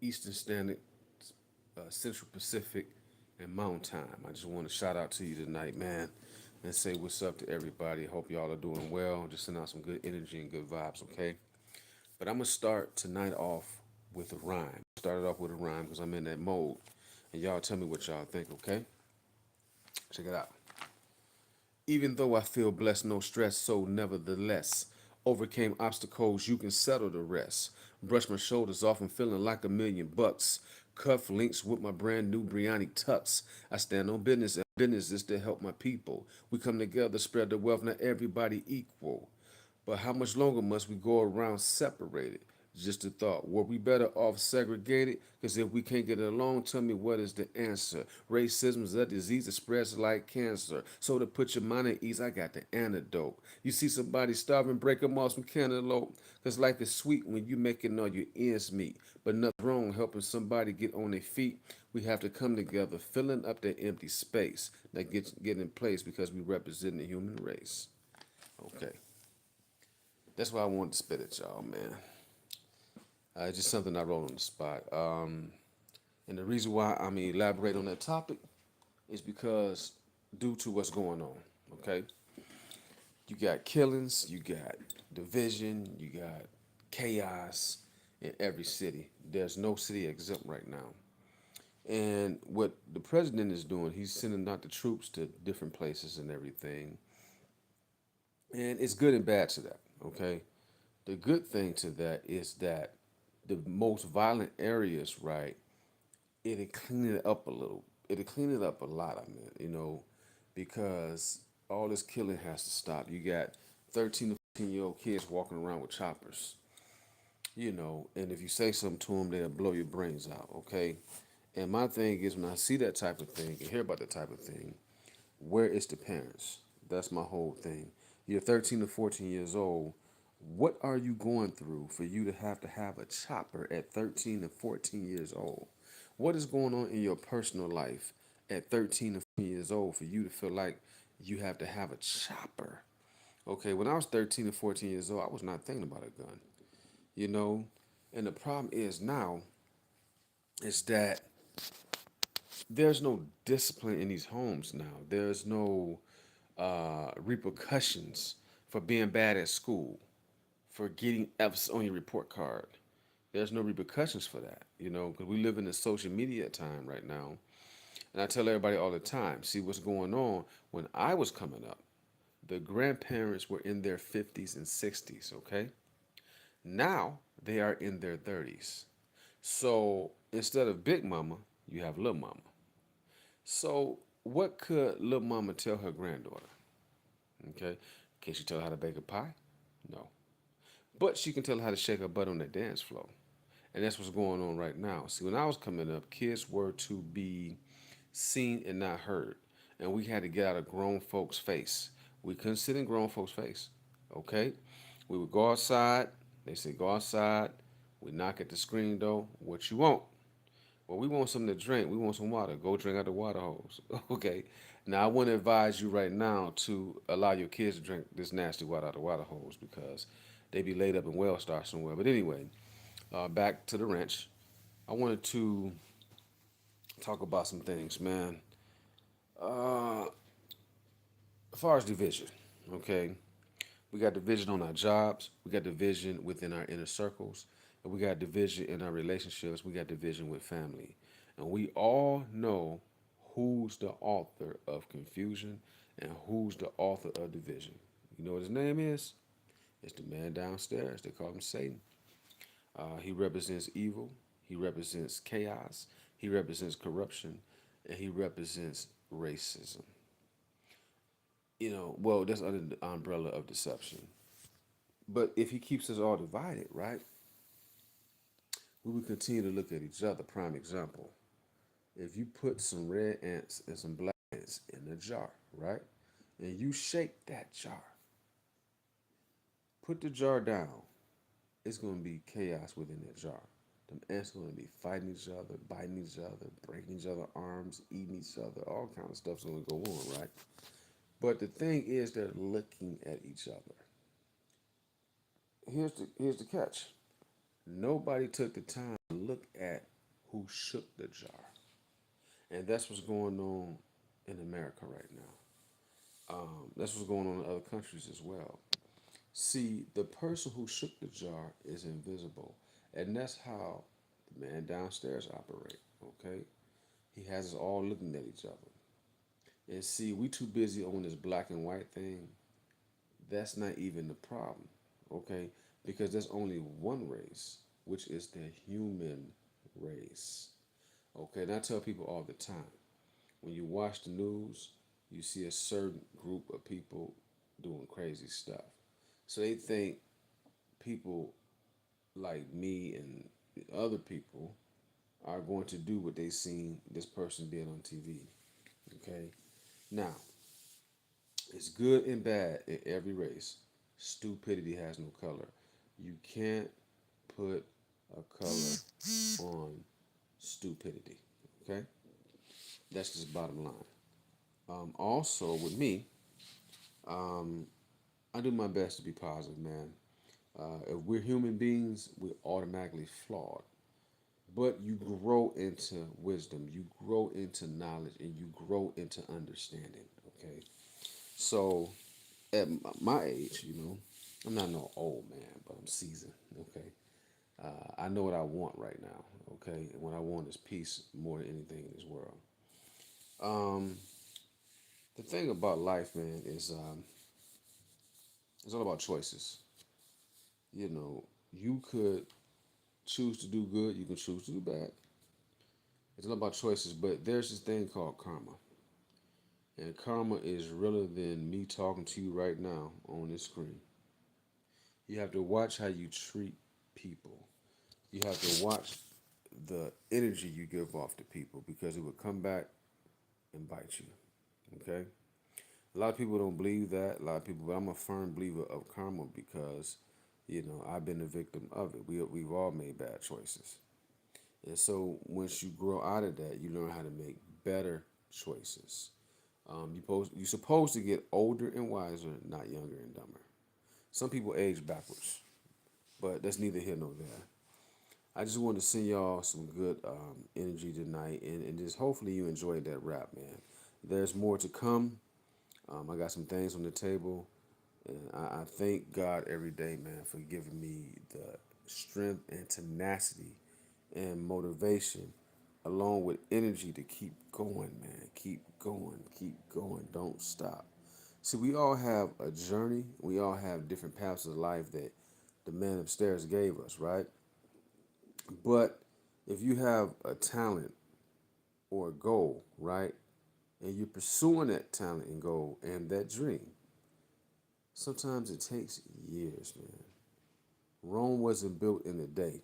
Eastern Standard, Central Pacific, and Mountain Time. I just want to shout out to you tonight, man, and say what's up to everybody. Hope y'all are doing well. Just send out some good energy and good vibes, okay? But I'm gonna start tonight off with a rhyme. Started off with a rhyme because I'm in that mode, and y'all tell me what y'all think, okay? Check it out. Even though I feel blessed, no stress, so nevertheless, overcame obstacles, you can settle the rest. Brush my shoulders off, I'm feeling like $1 million. Cuff links with my brand new Briani tux. I stand on business, and business is to help my people. We come together, spread the wealth, not everybody equal. But how much longer must we go around separated? Just a thought. Were we better off segregated? Because if we can't get along, tell me what is the answer. Racism is a disease that spreads like cancer. So to put your mind at ease, I got the antidote. You see somebody starving, break them off some cantaloupe. Because life is sweet when you making all your ends meet. But nothing wrong helping somebody get on their feet. We have to come together, filling up that empty space that get in place because we represent the human race. Okay. That's why I wanted to spit it, y'all, man. It's just something I wrote on the spot. And the reason why I'm gonna elaborate on that topic is because due to what's going on, okay? You got killings, you got division, you got chaos in every city. There's no city exempt right now. And what the president is doing, he's sending out the troops to different places and everything. And it's good and bad to that, okay? The good thing to that is that the most violent areas, right, it'll clean it up a little. It'll clean it up a lot, I mean, because all this killing has to stop. You got 13 to 14-year-old kids walking around with choppers, and if you say something to them, they'll blow your brains out, okay? And my thing is when I see that type of thing and hear about that type of thing, where is the parents? That's my whole thing. You're 13 to 14 years old. What are you going through for you to have a chopper at 13 to 14 years old? What is going on in your personal life at 13 to 14 years old for you to feel like you have to have a chopper? Okay, when I was 13 to 14 years old, I was not thinking about a gun, you know? And the problem is now is that there's no discipline in these homes now. There's no repercussions for being bad at school, for getting F's on your report card. There's no repercussions for that, because we live in a social media time right now. And I tell everybody all the time, see what's going on. When I was coming up, the grandparents were in their 50s and 60s, okay? Now they are in their 30s. So instead of Big Mama, you have Little Mama. So what could Little Mama tell her granddaughter? Okay? Can she tell her how to bake a pie? No. But she can tell her how to shake her butt on that dance floor. And that's what's going on right now. See, when I was coming up, kids were to be seen and not heard. And we had to get out of grown folks' face. We couldn't sit in grown folks' face. Okay? We would go outside. They say, go outside. We knock at the screen door. What you want? Well, we want something to drink. We want some water. Go drink out the water hose. Okay. Now, I wouldn't advise you right now to allow your kids to drink this nasty water out the water hose because they be laid up in well star somewhere. But anyway, back to the ranch. I wanted to talk about some things, man. Uh, as far as division, okay, we got division on our jobs, we got division within our inner circles, and we got division in our relationships, we got division with family. And we all know who's the author of confusion and who's the author of division. You know what his name is? It's the man downstairs. They call him Satan. He represents evil, he represents chaos, he represents corruption, and he represents racism. Well, that's under the umbrella of deception. But if he keeps us all divided, right, we will continue to look at each other. Prime example. If you put some red ants and some black ants in a jar, right, and you shake that jar, put the jar down, it's going to be chaos within that jar. Them ants are going to be fighting each other, biting each other, breaking each other arms, eating each other. All kind of stuff's going to go on, right? But the thing is, they're looking at each other. Here's the catch. Nobody took the time to look at who shook the jar. And that's what's going on in America right now. That's what's going on in other countries as well. See, the person who shook the jar is invisible. And that's how the man downstairs operate. Okay? He has us all looking at each other. And see, we too busy on this black and white thing. That's not even the problem. Okay? Because there's only one race, which is the human race. Okay, and I tell people all the time, when you watch the news, you see a certain group of people doing crazy stuff. So they think people like me and other people are going to do what they seen this person did on TV. Okay, now it's good and bad in every race. Stupidity has no color. You can't put a color on stupidity. Okay, that's just bottom line. Also, with me, I do my best to be positive, man. If we're human beings, we're automatically flawed. But you grow into wisdom, you grow into knowledge, and you grow into understanding. Okay. So at my age, I'm not no old man, but I'm seasoned. Okay. I know what I want right now. Okay. And what I want is peace more than anything in this world. Um, the thing about life, man, is it's all about choices. You could choose to do good, you can choose to do bad. It's all about choices, but there's this thing called karma. And karma is realer than me talking to you right now on this screen. You have to watch how you treat people. You have to watch the energy you give off to people because it will come back and bite you. Okay? A lot of people don't believe that. A lot of people, but I'm a firm believer of karma because, I've been a victim of it. We've all made bad choices. And so once you grow out of that, you learn how to make better choices. You're supposed to get older and wiser, not younger and dumber. Some people age backwards, but that's neither here nor there. I just want to send y'all some good energy tonight, and just hopefully you enjoyed that rap, man. There's more to come. I got some things on the table, and I thank God every day, man, for giving me the strength and tenacity and motivation along with energy to keep going, man. Keep going, keep going. Don't stop. See, we all have a journey. We all have different paths of life that the man upstairs gave us, right? But if you have a talent or a goal, right, and you're pursuing that talent and goal and that dream, sometimes it takes years, man. Rome wasn't built in a day.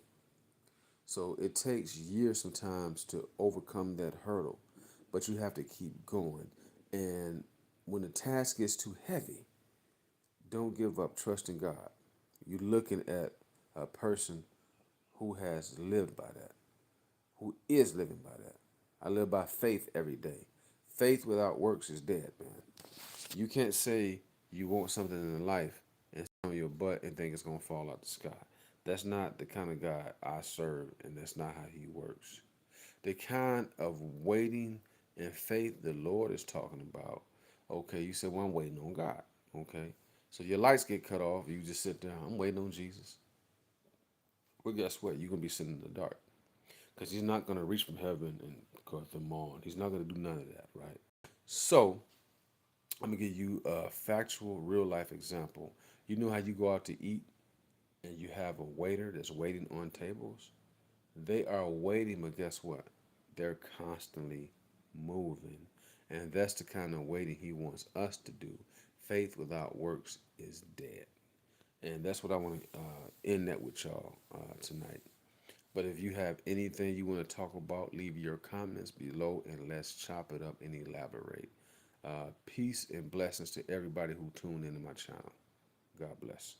So it takes years sometimes to overcome that hurdle, but you have to keep going. And when the task gets too heavy, don't give up. Trust in God. You're looking at a person who has lived by that, who is living by that. I live by faith every day. Faith without works is dead, man. You can't say you want something in life and sit on your butt and think it's gonna fall out the sky. That's not the kind of God I serve, and that's not how He works. The kind of waiting and faith the Lord is talking about. Okay, you said, well, I'm waiting on God. Okay, so your lights get cut off, you just sit there. I'm waiting on Jesus. Well, guess what? You're gonna be sitting in the dark because He's not gonna reach from heaven and cut them on. He's not gonna do none of that, right? So I'm gonna give you a factual, real life example. You know how you go out to eat and you have a waiter that's waiting on tables? They are waiting, but guess what? They're constantly moving. And that's the kind of waiting He wants us to do. Faith without works is dead. And that's what I want to end that with y'all tonight. But if you have anything you want to talk about, leave your comments below and let's chop it up and elaborate. Peace and blessings to everybody who tuned into my channel. God bless.